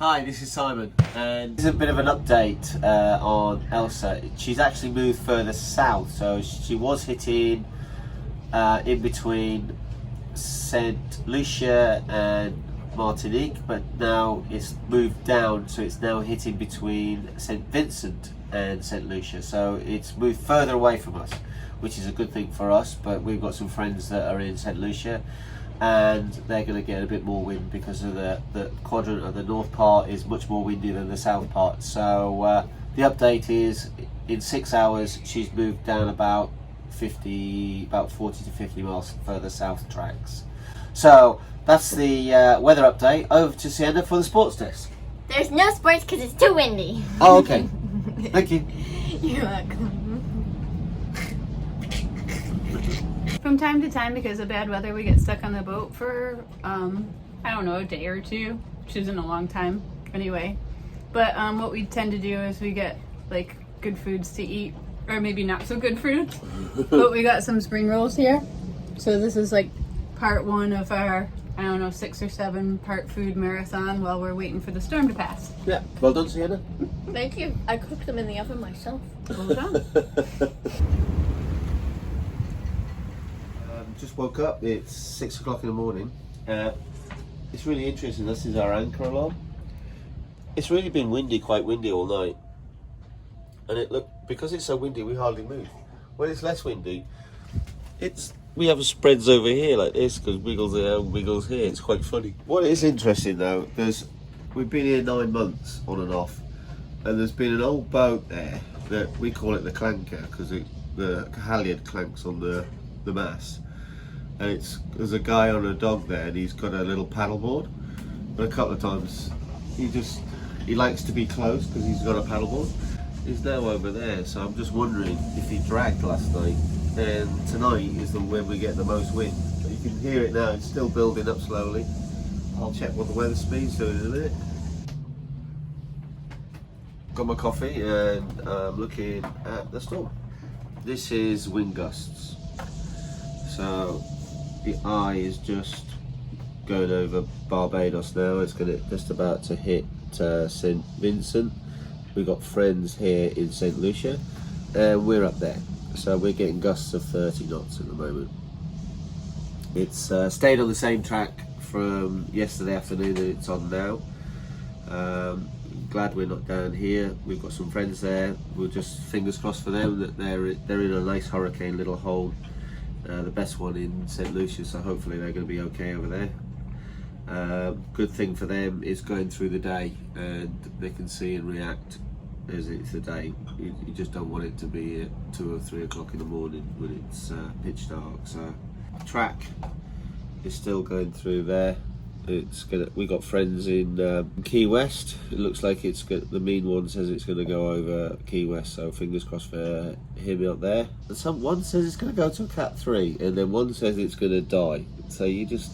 Hi, this is Simon, and this is a bit of an update on Elsa. She's actually moved further south, so she was hitting in between St. Lucia and Martinique, but now it's moved down, so it's now hitting between St. Vincent and St. Lucia, so it's moved further away from us, which is a good thing for us. But we've got some friends that are in St. Lucia, and they're going to get a bit more wind because of the quadrant of the north part is much more windy than the south part. So the update is, in 6 hours she's moved down about 40 to 50 miles further south tracks. So that's the weather update. Over to Sienna for the sports desk. There's no sports because it's too windy. Oh, okay. Thank you. You're welcome. From time to time, because of bad weather, we get stuck on the boat for, I don't know, a day or two, which isn't a long time anyway. But what we tend to do is we get like good foods to eat, or maybe not so good foods. But we got some spring rolls here. So this is like part one of our, I don't know, 6 or 7 part food marathon while we're waiting for the storm to pass. Yeah, well done, Sienna. Thank you. I cooked them in the oven myself. Well done. Just woke up. It's 6 o'clock in the morning. It's really interesting. This is our anchor alarm. It's really been windy, quite windy all night. And because it's so windy, we hardly move. When it's less windy, we have spreads over here like this, because wiggles there, wiggles here. It's quite funny. What is interesting though, we've been here 9 months on and off, and there's been an old boat there that we call it the clanker, because the halyard clanks on the mast. And there's a guy on a dog there, and he's got a little paddleboard. But a couple of times he likes to be close because he's got a paddleboard. He's now over there, so I'm just wondering if he dragged last night. And tonight is when we get the most wind. But you can hear it now, it's still building up slowly. I'll check what the weather speed's doing in a minute. Got my coffee and I'm looking at the storm. This is wind gusts. So the eye is just going over Barbados now. It's just about to hit St. Vincent. We've got friends here in St. Lucia, and we're up there. So we're getting gusts of 30 knots at the moment. It's stayed on the same track from yesterday afternoon that it's on now. Glad we're not down here. We've got some friends there. We're just fingers crossed for them that they're in a nice hurricane little hole. The best one in St. Lucia, so hopefully they're going to be okay over there. Good thing for them is going through the day, and they can see and react as it's the day. You just don't want it to be at 2 or 3 o'clock in the morning when it's pitch dark. So track is still going through there. We got friends in Key West. It looks like the mean one says it's going to go over Key West, so fingers crossed for him out there. And one says it's going to go to a Cat 3, and then one says it's going to die. So you just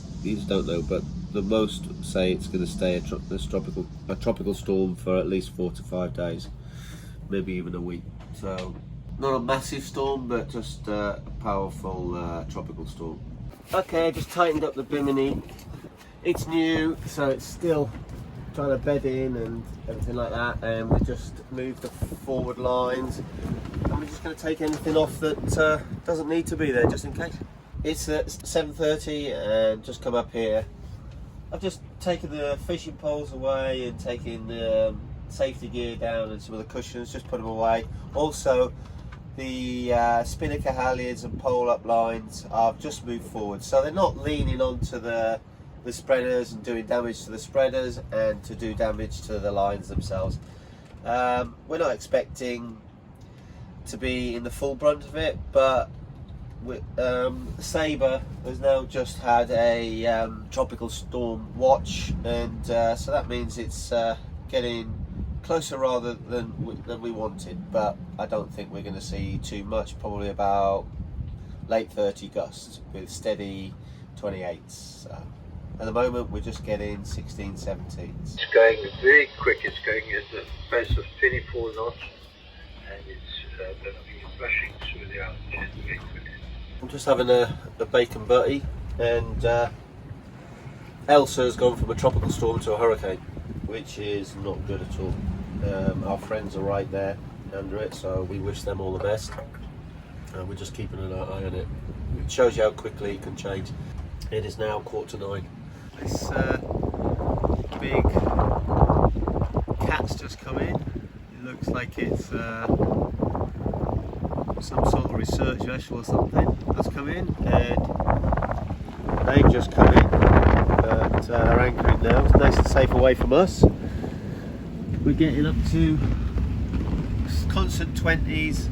don't know. But the most say it's going to stay a tropical storm for at least 4 to 5 days, maybe even a week. So not a massive storm, but just a powerful tropical storm. Okay, I just tightened up the bimini. It's new, so it's still trying to bed in and everything like that, and we just moved the forward lines, and we're just going to take anything off that doesn't need to be there, just in case. It's at 7:30 and just come up here. I've just taken the fishing poles away and taken the safety gear down and some of the cushions, just put them away. Also, the spinnaker halyards and pole up lines I've just moved forward, so they're not leaning onto the spreaders and doing damage to the spreaders and to do damage to the lines themselves. We're not expecting to be in the full brunt of it, but Sabre has now just had a tropical storm watch, and so that means it's getting closer rather than we wanted, but I don't think we're going to see too much, probably about late 30 gusts with steady 28s. So at the moment we're just getting 16, 17s. It's going very quick. It's going at the pace of 24 knots, and it's going to be rushing through the island very quickly. I'm just having a bacon butty, and Elsa has gone from a tropical storm to a hurricane. which is not good at all. Our friends are right there under it, so we wish them all the best. We're just keeping an eye on it. It shows you how quickly it can change. It is now 8:45. This big cat's just come in. It looks like it's some sort of research vessel or something that's come in, and they've just come in, but they're anchoring now. It's nice and safe away from us. We're getting up to constant 20s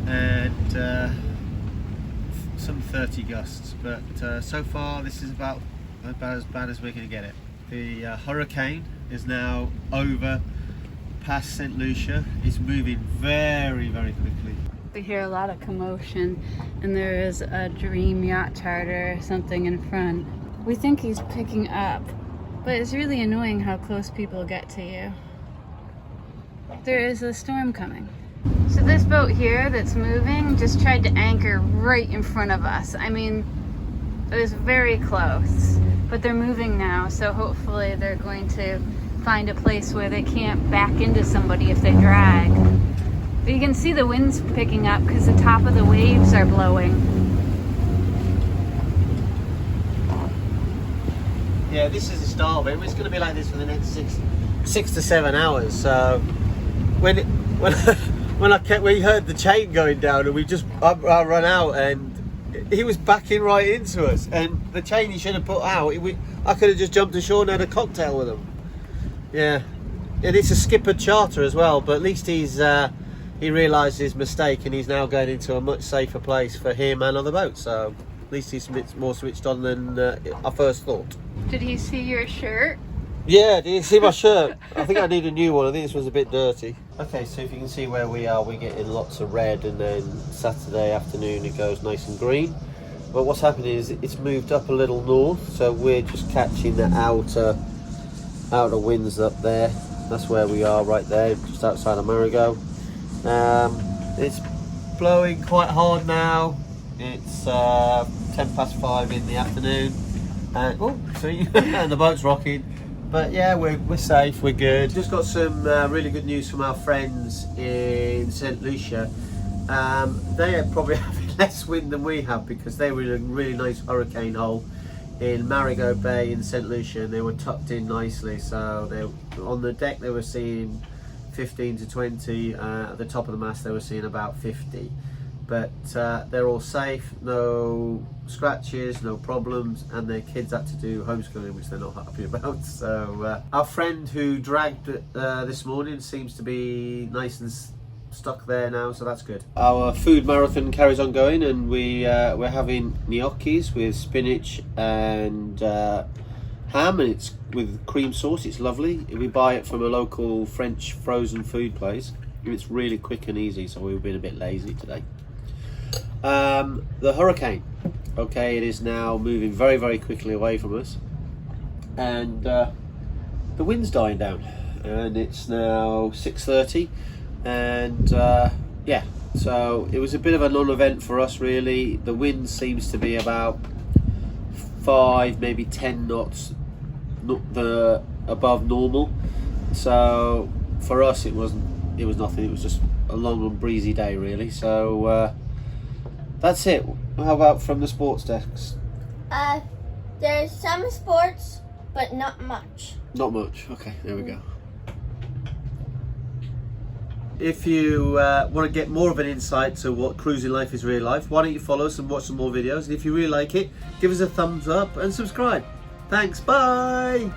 and some 30 gusts, but so far this is about as bad as we're going to get it. The hurricane is now over past St. Lucia. It's moving very, very quickly. We hear a lot of commotion, and there is a Dream yacht charter or something in front. We think he's picking up, but it's really annoying how close people get to you. There is a storm coming. So this boat here that's moving just tried to anchor right in front of us. I mean, it was very close, but they're moving now, so hopefully they're going to find a place where they can't back into somebody if they drag. But you can see the wind's picking up because the top of the waves are blowing. Yeah, this is the start of it. It's going to be like this for the next six to 7 hours. So when we heard the chain going down, and I run out, and he was backing right into us, and the chain he should have put out. I could have just jumped ashore and had a cocktail with him. Yeah, and it's a skipper charter as well, but at least he realised his mistake, and he's now going into a much safer place for him and other boats. So at least he's more switched on than I first thought. Did he see your shirt? Yeah, did you see my shirt? I think I need a new one. I think this one's a bit dirty. Okay, so if you can see where we are, we're getting lots of red, and then Saturday afternoon it goes nice and green. But what's happening is it's moved up a little north, so we're just catching the outer winds up there. That's where we are right there, just outside of Marigot. It's blowing quite hard now. It's 5:10 in the afternoon, and and the boat's rocking. But yeah, we're safe, we're good. Just got some really good news from our friends in St. Lucia. They are probably having less wind than we have, because they were in a really nice hurricane hole in Marigot Bay in St. Lucia, and they were tucked in nicely. So on the deck they were seeing 15 to 20, at the top of the mast they were seeing about 50. But they're all safe, no scratches, no problems, and their kids had to do homeschooling, which they're not happy about. So our friend who dragged this morning seems to be nice and stuck there now, so that's good. Our food marathon carries on going, and we're having gnocchis with spinach and ham, and it's with cream sauce. It's lovely. We buy it from a local French frozen food place. It's really quick and easy, so we've been a bit lazy today. The hurricane, okay, it is now moving very, very quickly away from us, and the wind's dying down, and it's now 6:30, and yeah, so it was a bit of a non-event for us really. The wind seems to be about 5, maybe 10 knots above normal, so for us it was nothing. It was just a long and breezy day really. So that's it. How about from the sports desks? There's some sports, but not much. Not much. Okay, there we go. If you want to get more of an insight to what cruising life is real life, why don't you follow us and watch some more videos? And if you really like it, give us a thumbs up and subscribe. Thanks, bye!